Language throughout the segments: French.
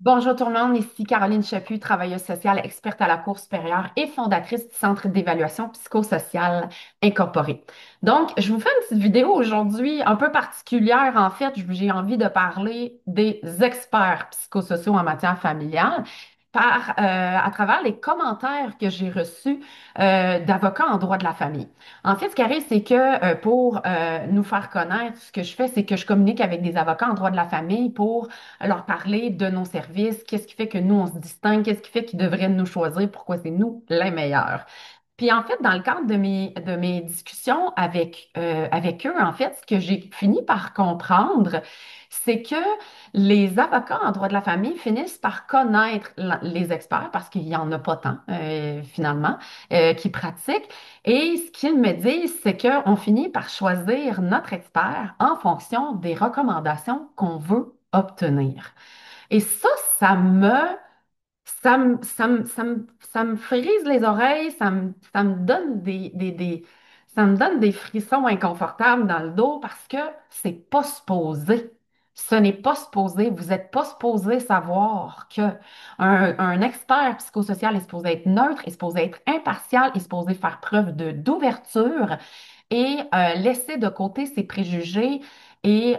Bonjour tout le monde, ici Caroline Chaput, travailleuse sociale, experte à la Cour supérieure et fondatrice du Centre d'évaluation psychosociale incorporé. Donc, je vous fais une petite vidéo aujourd'hui un peu particulière. En fait, j'ai envie de parler des experts psychosociaux en matière familiale à travers les commentaires que j'ai reçus d'avocats en droit de la famille. En fait, ce qui arrive, c'est que pour nous faire connaître, ce que je fais, c'est que je communique avec des avocats en droit de la famille pour leur parler de nos services, qu'est-ce qui fait que nous, on se distingue, qu'est-ce qui fait qu'ils devraient nous choisir, pourquoi c'est nous les meilleurs. Puis en fait, dans le cadre de mes discussions avec eux, en fait, ce que j'ai fini par comprendre, c'est que les avocats en droit de la famille finissent par connaître les experts, parce qu'il n'y en a pas tant, finalement, qui pratiquent. Et ce qu'ils me disent, c'est qu'on finit par choisir notre expert en fonction des recommandations qu'on veut obtenir. Et ça me frise les oreilles, ça me donne ça me donne des frissons inconfortables dans le dos parce que c'est pas supposé. Ce n'est pas supposé. Vous n'êtes pas supposé savoir que un expert psychosocial est supposé être neutre, est supposé être impartial, est supposé faire preuve d'ouverture et laisser de côté ses préjugés et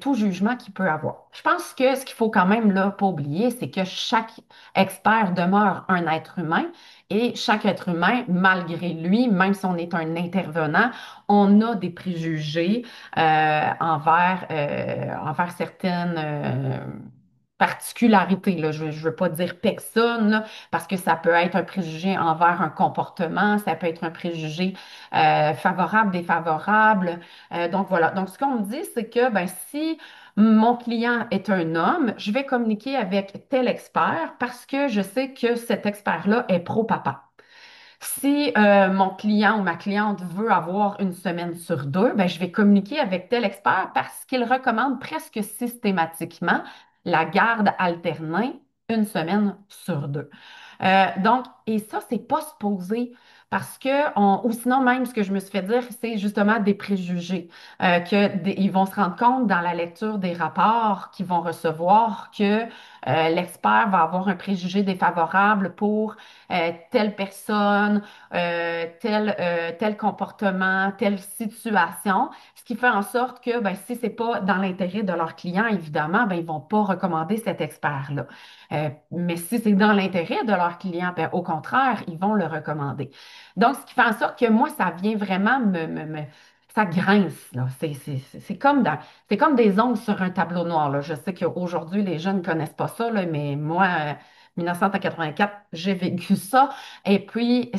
tout jugement qu'il peut avoir. Je pense que ce qu'il faut quand même là pas oublier, c'est que chaque expert demeure un être humain et chaque être humain, malgré lui, même si on est un intervenant, on a des préjugés envers certaines particularités. Là. Je ne veux pas dire personne, là, parce que ça peut être un préjugé envers un comportement, ça peut être un préjugé favorable, défavorable. Donc voilà. Donc ce qu'on me dit, c'est que ben, si mon client est un homme, je vais communiquer avec tel expert parce que je sais que cet expert-là est pro-papa. Si mon client ou ma cliente veut avoir une semaine sur deux, ben, je vais communiquer avec tel expert parce qu'il recommande presque systématiquement la garde alternée une semaine sur deux. Donc, et ça, c'est pas supposé parce que, ou sinon même, ce que je me suis fait dire, c'est justement des préjugés, ils vont se rendre compte dans la lecture des rapports qu'ils vont recevoir que l'expert va avoir un préjugé défavorable pour telle personne, tel comportement, telle situation, ce qui fait en sorte que ben, si c'est pas dans l'intérêt de leur client, évidemment, ben, ils vont pas recommander cet expert-là. Mais si c'est dans l'intérêt de leur client, ben, au contraire, ils vont le recommander. Donc, ce qui fait en sorte que moi, ça vient vraiment ça grince, là. C'est comme des ongles sur un tableau noir, là. Je sais qu'aujourd'hui, les jeunes ne connaissent pas ça, là, mais moi, 1984, j'ai vécu ça. Et puis,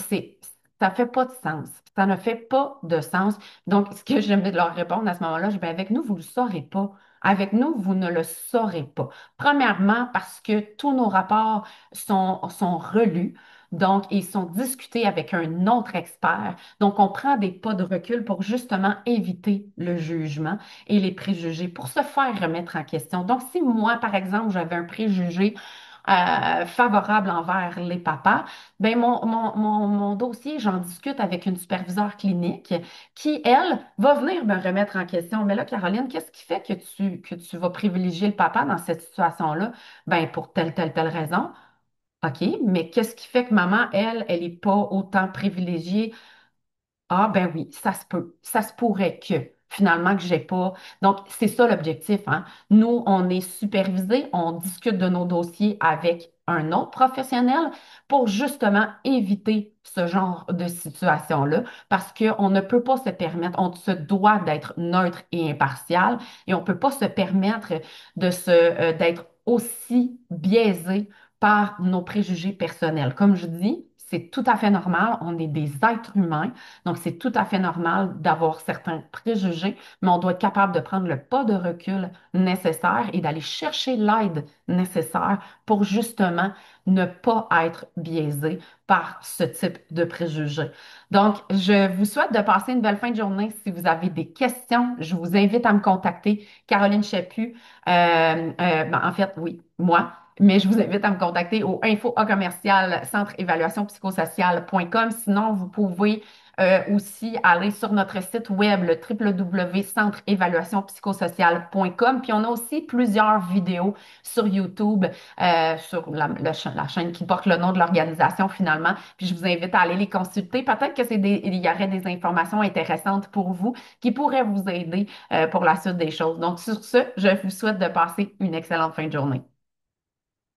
ça fait pas de sens. Ça ne fait pas de sens. Donc, ce que j'aimais de leur répondre à ce moment-là, je dis, ben, avec nous, vous ne le saurez pas. Avec nous, vous ne le saurez pas. Premièrement, parce que tous nos rapports sont relus. Donc, ils sont discutés avec un autre expert. Donc, on prend des pas de recul pour justement éviter le jugement et les préjugés, pour se faire remettre en question. Donc, si moi, par exemple, j'avais un préjugé favorable envers les papas, ben mon dossier, j'en discute avec une superviseure clinique qui, elle, va venir me remettre en question. Mais là, Caroline, qu'est-ce qui fait que tu vas privilégier le papa dans cette situation-là? Ben, pour telle raison. OK, mais qu'est-ce qui fait que maman, elle n'est pas autant privilégiée? Ah ben oui, ça se peut. Ça se pourrait que finalement que j'ai pas. Donc, c'est ça l'objectif, hein. Nous, on est supervisés, on discute de nos dossiers avec un autre professionnel pour justement éviter ce genre de situation-là parce qu'on ne peut pas se permettre, on se doit d'être neutre et impartial et on ne peut pas se permettre d'être aussi biaisé par nos préjugés personnels. Comme je dis, c'est tout à fait normal, on est des êtres humains. Donc, c'est tout à fait normal d'avoir certains préjugés, mais on doit être capable de prendre le pas de recul nécessaire et d'aller chercher l'aide nécessaire pour justement ne pas être biaisé par ce type de préjugés. Donc, je vous souhaite de passer une belle fin de journée. Si vous avez des questions, je vous invite à me contacter, Caroline Chaput. Ben, en fait, oui, moi. Mais je vous invite à me contacter au info commercial centre évaluation psychosociale.com. Sinon, vous pouvez aussi aller sur notre site web, le www.centreévaluationpsychosociale.com. Puis on a aussi plusieurs vidéos sur YouTube, sur la chaîne qui porte le nom de l'organisation finalement. Puis je vous invite à aller les consulter. Peut-être que il y aurait des informations intéressantes pour vous qui pourraient vous aider pour la suite des choses. Donc sur ce, je vous souhaite de passer une excellente fin de journée.